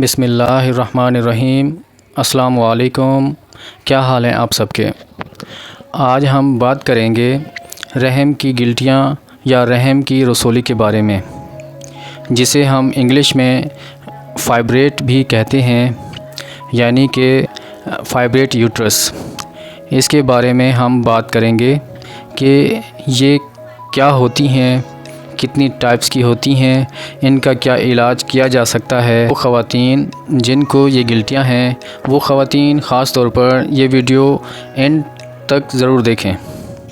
बिस्मिल्लाहिर्रहमानिर्रहीम। अस्सलाम वालेकुम। क्या हाल है आप सबके। आज हम बात करेंगे रहम की गिल्टियाँ या रहम की रसौली के बारे में, जिसे हम इंग्लिश में फाइब्रेट भी कहते हैं, यानी कि फाइब्रेट यूट्रस। इसके बारे में हम बात करेंगे कि ये क्या होती हैं, कितनी टाइप्स की होती हैं, इनका क्या इलाज किया जा सकता है। वो ख़वातीन जिनको ये गिल्टियाँ हैं, वो ख़वातीन ख़ास तौर पर ये वीडियो एंड तक ज़रूर देखें।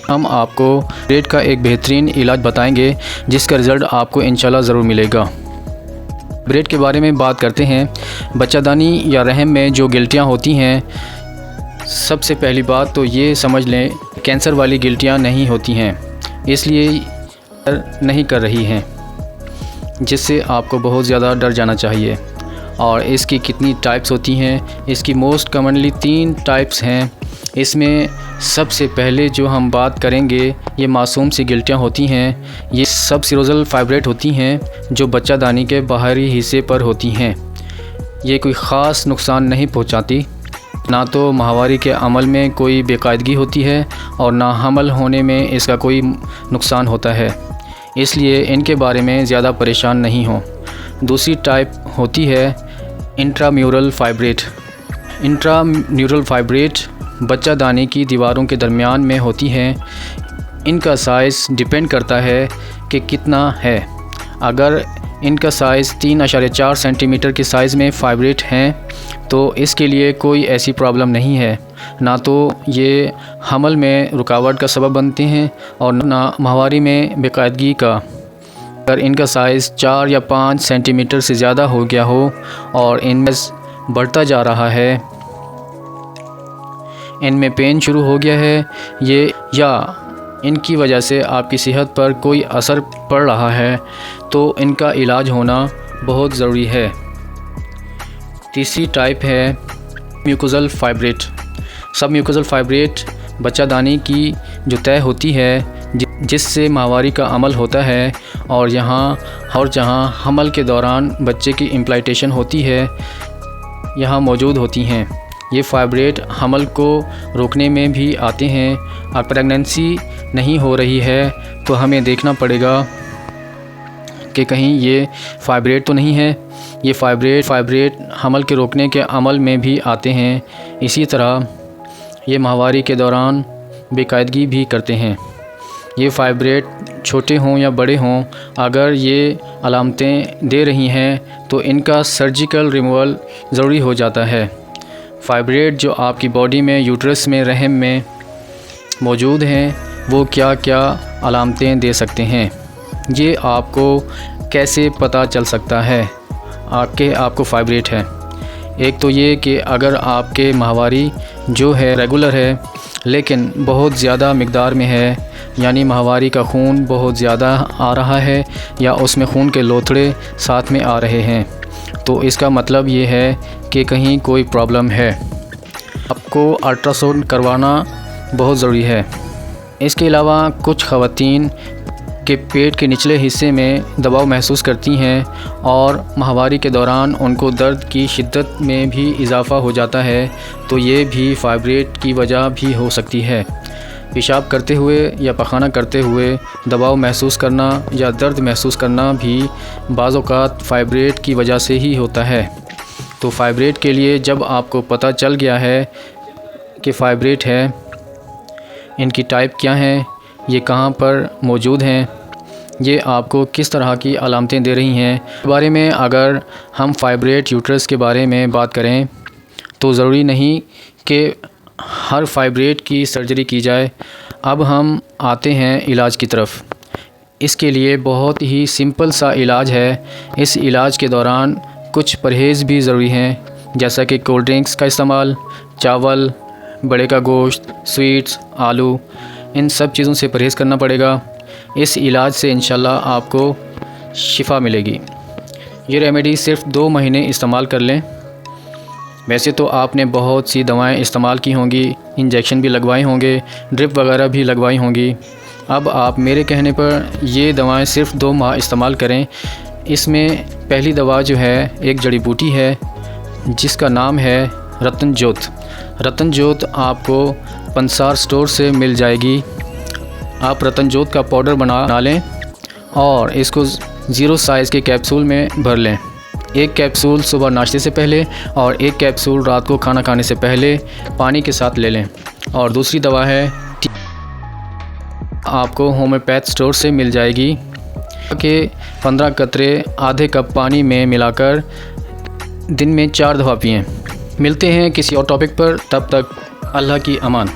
हम आपको फाइब्रेट का एक बेहतरीन इलाज बताएंगे जिसका रिज़ल्ट आपको इंशाल्लाह ज़रूर मिलेगा। फाइब्रेट के बारे में बात करते हैं। बच्चादानी या रहम में जो गिल्टियाँ होती हैं, सबसे पहली बात तो ये समझ लें कैंसर वाली गिल्टियाँ नहीं होती हैं, इसलिए नहीं कर रही हैं, जिससे आपको बहुत ज़्यादा डर जाना चाहिए। और इसकी कितनी टाइप्स होती हैं, इसकी मोस्ट कॉमनली 3 टाइप्स हैं। इसमें सबसे पहले जो हम बात करेंगे, ये मासूम सी गिल्टियाँ होती हैं। ये सब सिरोज़ल फाइब्रेट होती हैं जो बच्चादानी के बाहरी हिस्से पर होती हैं। ये कोई ख़ास नुकसान नहीं पहुंचाती, ना तो माहवारी के अमल में कोई बेकायदगी होती है और ना हमल होने में इसका कोई नुकसान होता है, इसलिए इनके बारे में ज़्यादा परेशान नहीं हों। दूसरी टाइप होती है इंट्राम्यूरल फाइब्रेट। इंट्राम्यूरल फाइब्रेट बच्चादानी की दीवारों के दरमियान में होती हैं। इनका साइज़ डिपेंड करता है कि कितना है। अगर इनका साइज़ 3.4 सेंटीमीटर के साइज़ में फाइब्रेट हैं तो इसके लिए कोई ऐसी प्रॉब्लम नहीं है, ना तो ये हमल में रुकावट का सबब बनते हैं और ना माहवारी में बेकायदगी का। अगर इनका साइज़ 4 या 5 सेंटीमीटर से ज़्यादा हो गया हो और इनमें बढ़ता जा रहा है, इनमें पेन शुरू हो गया है, ये या इनकी वजह से आपकी सेहत पर कोई असर पड़ रहा है, तो इनका इलाज होना बहुत ज़रूरी है। तीसरी टाइप है म्यूकोज़ल फाइब्रेट। सब म्यूकोज़ल फाइब्रेट बच्चादानी की जो तय होती है, जिससे माहवारी का अमल होता है और यहाँ और जहाँ हमल के दौरान बच्चे की इम्प्लांटेशन होती है, यहाँ मौजूद होती हैं। ये फाइब्रेट हमल को रोकने में भी आते हैं। और प्रेगनेंसी नहीं हो रही है तो हमें देखना पड़ेगा कि कहीं ये फाइब्रेट तो नहीं है। ये फाइब्रेट हमल के रोकने के अमल में भी आते हैं। इसी तरह ये माहवारी के दौरान बेकायदगी भी करते हैं। ये फाइब्रेट छोटे हों या बड़े हों, अगर ये अलामतें दे रही हैं तो इनका सर्जिकल रिमूवल ज़रूरी हो जाता है। फाइब्रेट जो आपकी बॉडी में, यूट्रस में, रहम में मौजूद हैं, वो क्या क्या अलामतें दे सकते हैं, ये आपको कैसे पता चल सकता है आपको फाइब्रेट है। एक तो ये कि अगर आपके माहवारी जो है रेगुलर है लेकिन बहुत ज़्यादा मिक़दार में है, यानी माहवारी का खून बहुत ज़्यादा आ रहा है या उसमें खून के लोथड़े साथ में आ रहे हैं, तो इसका मतलब ये है कि कहीं कोई प्रॉब्लम है। आपको अल्ट्रासाउंड करवाना बहुत ज़रूरी है। इसके अलावा कुछ ख़वातीन के पेट के निचले हिस्से में दबाव महसूस करती हैं और माहवारी के दौरान उनको दर्द की शिद्दत में भी इजाफ़ा हो जाता है, तो ये भी फाइब्रेट की वजह भी हो सकती है। पेशाब करते हुए या पखाना करते हुए दबाव महसूस करना या दर्द महसूस करना भी बाज़ औक़ात फाइब्रेट की वजह से ही होता है। तो फाइब्रेट के लिए जब आपको पता चल गया है कि फाइब्रेट है, इनकी टाइप क्या हैं, ये कहाँ पर मौजूद हैं, ये आपको किस तरह की अलामतें दे रही हैं, इस बारे में अगर हम फाइब्रेट यूट्रस के बारे में बात करें तो ज़रूरी नहीं कि हर फाइब्रेट की सर्जरी की जाए। अब हम आते हैं इलाज की तरफ। इसके लिए बहुत ही सिंपल सा इलाज है। इस इलाज के दौरान कुछ परहेज़ भी ज़रूरी हैं, जैसा कि कोल्ड ड्रिंक्स का इस्तेमाल, चावल, बड़े का गोश्त, स्वीट्स, आलू, इन सब चीज़ों से परहेज़ करना पड़ेगा। इस इलाज से इंशाल्लाह आपको शिफ़ा मिलेगी। ये रेमेडी सिर्फ़ 2 महीने इस्तेमाल कर लें। वैसे तो आपने बहुत सी दवाएं इस्तेमाल की होंगी, इंजेक्शन भी लगवाए होंगे, ड्रिप वगैरह भी लगवाई होंगी। अब आप मेरे कहने पर ये दवाएं सिर्फ़ 2 माह इस्तेमाल करें। इसमें पहली दवा जो है एक जड़ी बूटी है जिसका नाम है रतन ज्योत। रतन ज्योत आपको पंसार स्टोर से मिल जाएगी। आप रतन ज्योत का पाउडर बना लें और इसको 0 साइज़ के कैप्सूल में भर लें। एक कैप्सूल सुबह नाश्ते से पहले और एक कैप्सूल रात को खाना खाने से पहले पानी के साथ ले लें। और दूसरी दवा है आपको होम्योपैथ स्टोर से मिल जाएगी कि 15 कतरे आधे कप पानी में मिलाकर दिन में 4 दफ़ा पिएँ। मिलते हैं किसी और टॉपिक पर, तब तक अल्लाह की अमान।